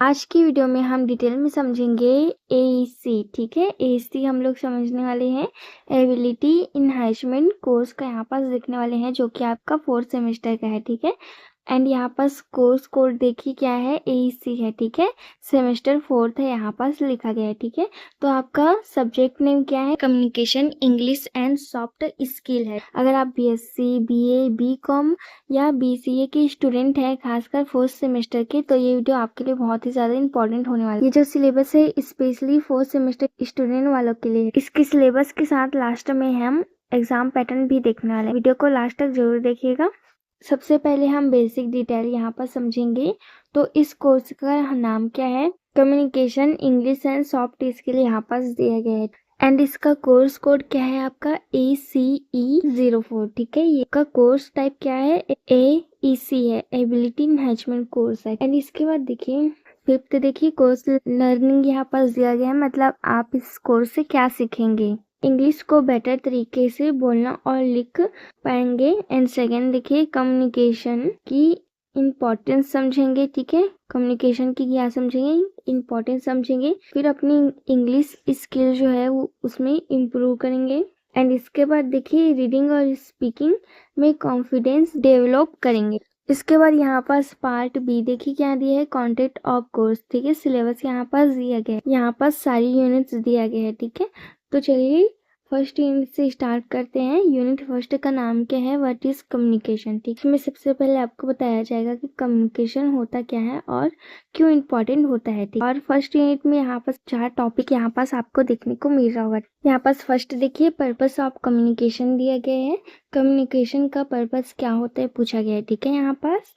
आज की वीडियो में हम डिटेल में समझेंगे एईसी। ठीक है, एईसी हम लोग समझने वाले हैं एबिलिटी इनहैंसमेंट कोर्स का यहाँ पास देखने वाले हैं, जो कि आपका 4th सेमेस्टर का है। ठीक है, एंड यहाँ पास कोर्स कोड देखिए क्या है, एईसी है। ठीक है, सेमेस्टर 4th है, यहाँ पास लिखा गया है। ठीक है, तो आपका सब्जेक्ट नेम क्या है, communication English and soft skill है। अगर आप बीएससी, बीए, बीकॉम या बीसीए के स्टूडेंट हैं, खासकर 4th सेमेस्टर के, तो ये वीडियो आपके लिए बहुत ही ज्यादा इंपॉर्टेंट होने वाला है। ये जो सिलेबस है स्पेशली 4th सेमेस्टर स्टूडेंट वालों के लिए है। इसके सिलेबस के साथ लास्ट में हम एग्जाम पैटर्न भी देखने वाले हैं। वीडियो को लास्ट तक जरूर देखिएगा। सबसे पहले हम बेसिक डिटेल यहाँ पर समझेंगे। तो इस कोर्स का नाम क्या है, communication English and soft skill यहाँ पास दिया गया है। एंड इसका कोर्स कोड क्या है आपका ACE04। ठीक है, ये का कोर्स टाइप क्या है, AEC है, एबिलिटी इनहैंसमेंट कोर्स है। एंड इसके बाद देखिए 5th देखिए कोर्स लर्निंग यहाँ पास दिया गया है, मतलब आप इस कोर्स से क्या सीखेंगे, इंग्लिश को बेटर तरीके से बोलना और लिख पाएंगे। एंड सेकेंड देखिए कम्युनिकेशन की इम्पोर्टेंस समझेंगे। ठीक है, कम्युनिकेशन की क्या समझेंगे, इम्पोर्टेंस समझेंगे। फिर अपनी इंग्लिश स्किल जो है वो उसमें इम्प्रूव करेंगे। एंड इसके बाद देखिए रीडिंग और स्पीकिंग में कॉन्फिडेंस डेवलप करेंगे। इसके बाद यहाँ पास पार्ट बी देखिए क्या दिया है, कंटेंट ऑफ कोर्स। ठीक है, सिलेबस यहाँ पास दिया गया है, यहाँ पास सारी यूनिट्स दिया गया है। ठीक है, तो चलिए फर्स्ट यूनिट से स्टार्ट करते हैं। यूनिट फर्स्ट का नाम क्या है, व्हाट इज कम्युनिकेशन। ठीक है, इसमें सबसे पहले आपको बताया जाएगा कि कम्युनिकेशन होता क्या है और क्यों इम्पोर्टेंट होता है। ठीक, और फर्स्ट यूनिट में यहाँ पास 4 टॉपिक यहाँ पास आपको देखने को मिल रहा होगा। यहाँ पास फर्स्ट देखिए पर्पस ऑफ कम्युनिकेशन दिया गया है, कम्युनिकेशन का पर्पस क्या होता है पूछा गया है। ठीक है, यहाँ पास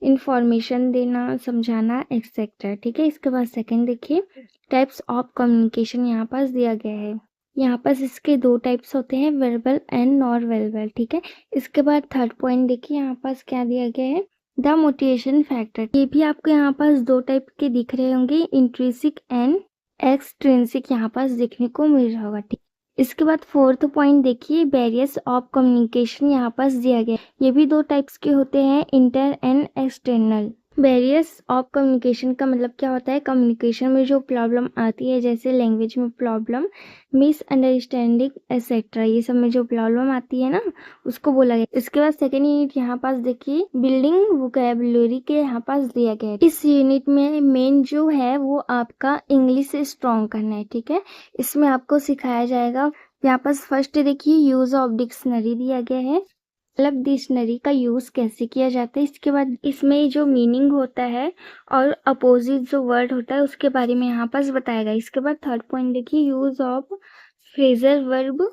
इंफॉर्मेशन देना, समझाना, एक्सेट्रा। ठीक है, इसके बाद सेकंड देखिए टाइप्स ऑफ कम्युनिकेशन यहाँ पास दिया गया है। यहाँ पास इसके 2 टाइप्स होते हैं, वर्बल एंड नॉन वर्बल। ठीक है, इसके बाद थर्ड पॉइंट देखिए यहाँ पास क्या दिया गया है, द मोटिवेशन फैक्टर। ये भी आपको यहाँ पास 2 टाइप के दिख रहे होंगे, इंट्रिंसिक एंड एक्सट्रिंसिक यहाँ पास देखने को मिल रहा होगा। ठीक, इसके बाद फोर्थ पॉइंट देखिए बैरियर्स ऑफ कम्युनिकेशन यहाँ पास दिया गया है। ये भी 2 टाइप्स के होते हैं, inter and external. Barriers of communication का मतलब क्या होता है, कम्युनिकेशन में जो प्रॉब्लम आती है, जैसे लैंग्वेज में प्रॉब्लम, मिसअंडरस्टैंडिंग एक्सेट्रा, ये सब में जो प्रॉब्लम आती है ना, उसको बोला गया। इसके बाद सेकेंड यूनिट यहाँ पास देखिए बिल्डिंग वोकैबुलरी के यहाँ पास दिया गया है। इस यूनिट में मेन जो है वो आपका इंग्लिश से स्ट्रॉन्ग करना है। ठीक है, इसमें आपको सिखाया जाएगा। यहाँ पास फर्स्ट देखिए यूज ऑफ डिक्शनरी दिया गया है, मतलब डिक्शनरी का यूज कैसे किया जाता है। इसके बाद इसमें जो मीनिंग होता है और अपोजिट जो वर्ड होता है उसके बारे में यहाँ पास बताया गया। इसके बाद थर्ड पॉइंट देखिए use of phrasal verb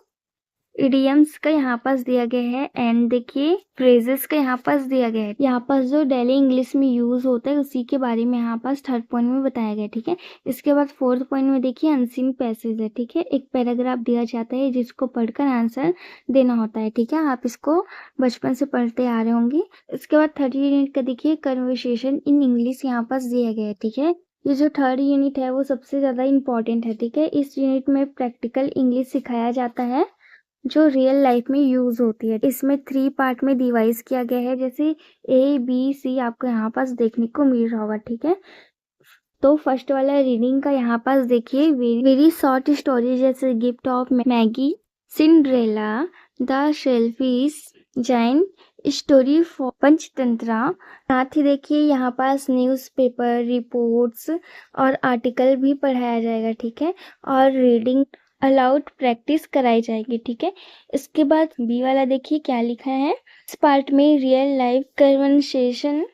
idioms का यहाँ पास दिया गया है। एंड देखिए फ्रेजेस का यहाँ पास दिया गया है, यहाँ पास जो डेली इंग्लिश में यूज होता है उसी के बारे में यहाँ पास थर्ड पॉइंट में बताया गया। ठीक है, इसके बाद फोर्थ पॉइंट में देखिए अनसीन पैसेज है। ठीक है, एक पैराग्राफ दिया जाता है जिसको पढ़कर आंसर देना होता है। ठीक है, आप इसको बचपन से पढ़ते आ रहे होंगे। इसके बाद थर्ड यूनिट का देखिए कन्वर्सेशन इन इंग्लिश यहाँ पास दिया गया है। ठीक है, ये जो थर्ड यूनिट है वो सबसे ज्यादा इंपॉर्टेंट है। ठीक है, इस यूनिट में प्रैक्टिकल इंग्लिश सिखाया जाता है जो रियल लाइफ में यूज होती है। इसमें 3 पार्ट में डिवाइस किया गया है, जैसे ABC आपको यहाँ पास देखने को मिल रहा होगा। ठीक है, तो फर्स्ट वाला रीडिंग का यहाँ पास देखिए वेरी शॉर्ट स्टोरी, जैसे gift of Maggi, Cinderella, the shellfish, Jain, story for Panchatantra. साथ ही देखिए यहाँ पास न्यूज़पेपर, रिपोर्ट्स और आर्टिकल भी पढ़ाया जाएगा। ठीक है, और रीडिंग अलाउड प्रैक्टिस कराई जाएगी। ठीक है, इसके बाद बी वाला देखिए क्या लिखा है, इस पार्ट में रियल लाइफ कन्वर्सेशन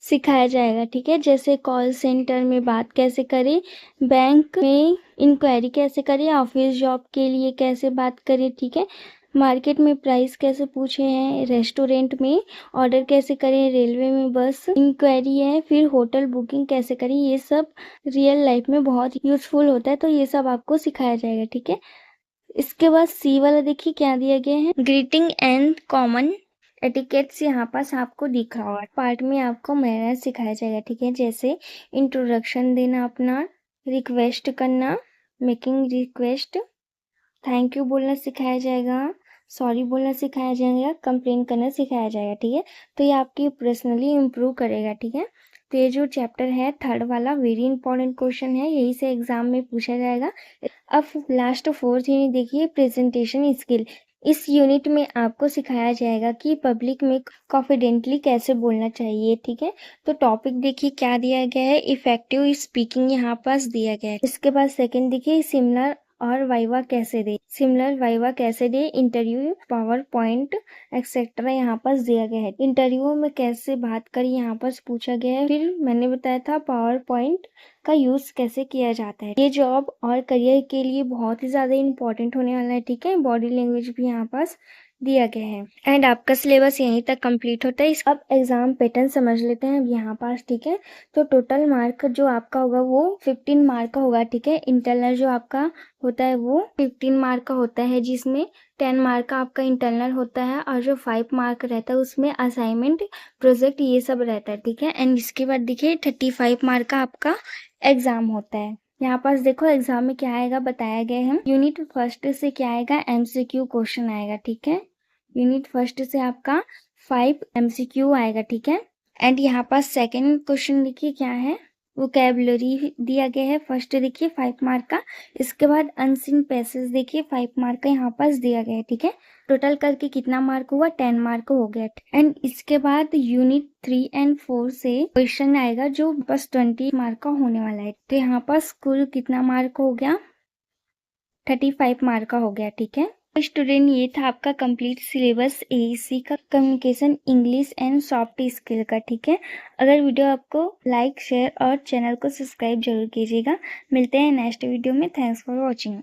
सिखाया जाएगा। ठीक है, जैसे कॉल सेंटर में बात कैसे करें, बैंक में इंक्वायरी कैसे करें, ऑफिस जॉब के लिए कैसे बात करें। ठीक है, मार्केट में प्राइस कैसे पूछे हैं, रेस्टोरेंट में ऑर्डर कैसे करें, रेलवे में बस इंक्वायरी है, फिर होटल बुकिंग कैसे करें। ये सब रियल लाइफ में बहुत यूजफुल होता है, तो ये सब आपको सिखाया जाएगा। ठीक है, इसके बाद सी वाला देखिए क्या दिया गया है, ग्रीटिंग एंड कॉमन एटिकेट्स यहाँ पास आपको दिख रहा होगा। पार्ट में आपको मैनर्स सिखाया जाएगा। ठीक है, जैसे इंट्रोडक्शन देना अपना, रिक्वेस्ट करना, मेकिंग रिक्वेस्ट, थैंक यू बोलना सिखाया जाएगा, सॉरी बोलना सिखाया जाएगा, कंप्लेन करना सिखाया जाएगा। ठीक है, तो ये आपकी पर्सनली इम्प्रूव करेगा। ठीक है, तो ये जो चैप्टर है थर्ड वाला वेरी इंपॉर्टेंट क्वेश्चन है, यही से एग्जाम में पूछा जाएगा। अब लास्ट 4th यूनिट देखिए, प्रेजेंटेशन स्किल। इस यूनिट में आपको सिखाया जाएगा कि पब्लिक में कॉन्फिडेंटली कैसे बोलना चाहिए, ठीक है। तो टॉपिक देखिए क्या दिया गया है, इफेक्टिव स्पीकिंग यहाँ पास दिया गया है। इसके बाद सेकंड देखिए, सिमिलर और वाइवा कैसे दे, सिमिलर वाइवा कैसे दे, इंटरव्यू, पावर पॉइंट एक्सेट्रा यहाँ पास दिया गया है। इंटरव्यू में कैसे बात करी यहाँ पास पूछा गया है। फिर मैंने बताया था पावर पॉइंट का यूज कैसे किया जाता है। ये जॉब और करियर के लिए बहुत ही ज्यादा इंपॉर्टेंट होने वाला है, ठीक है। बॉडी लैंग्वेज भी यहाँ पास दिया गया है। एंड आपका सिलेबस यहीं तक कंप्लीट होता है। अब एग्जाम पैटर्न समझ लेते हैं अब यहाँ पास, ठीक है। तो टोटल मार्क जो आपका होगा वो 15 मार्क का होगा, ठीक है। इंटरनल जो आपका होता है वो 15 मार्क का होता है, जिसमें 10 मार्क का आपका इंटरनल होता है और जो 5 मार्क रहता है उसमें असाइनमेंट, प्रोजेक्ट ये सब रहता है, ठीक है। एंड इसके बाद देखिए 35 मार्क का आपका एग्जाम होता है। यहाँ पास देखो एग्जाम में क्या आएगा बताया गया है। यूनिट फर्स्ट से क्या आएगा, एमसीक्यू क्वेश्चन आएगा, ठीक है। यूनिट फर्स्ट से आपका 5 एमसीक्यू आएगा, ठीक है। एंड यहाँ पास सेकंड क्वेश्चन देखिए क्या है, वोकैबुलरी दिया गया है। फर्स्ट देखिए 5 मार्क का, इसके बाद अनसीन पैसेज देखिए 5 मार्क का यहाँ पास दिया गया है, ठीक है। टोटल करके कितना मार्क हुआ, 10 मार्क हो गया। एंड इसके बाद यूनिट 3 एंड 4 से क्वेश्चन आएगा जो बस 20 मार्क का होने वाला है। तो यहाँ पास कुल कितना मार्क हो गया, 35 मार्क का हो गया, ठीक है। स्टूडेंट ये था आपका कंप्लीट सिलेबस एईसी का, communication, English and soft skill का, ठीक है। अगर वीडियो आपको लाइक, शेयर और चैनल को सब्सक्राइब जरूर कीजिएगा। मिलते हैं नेक्स्ट वीडियो में। Thanks for watching.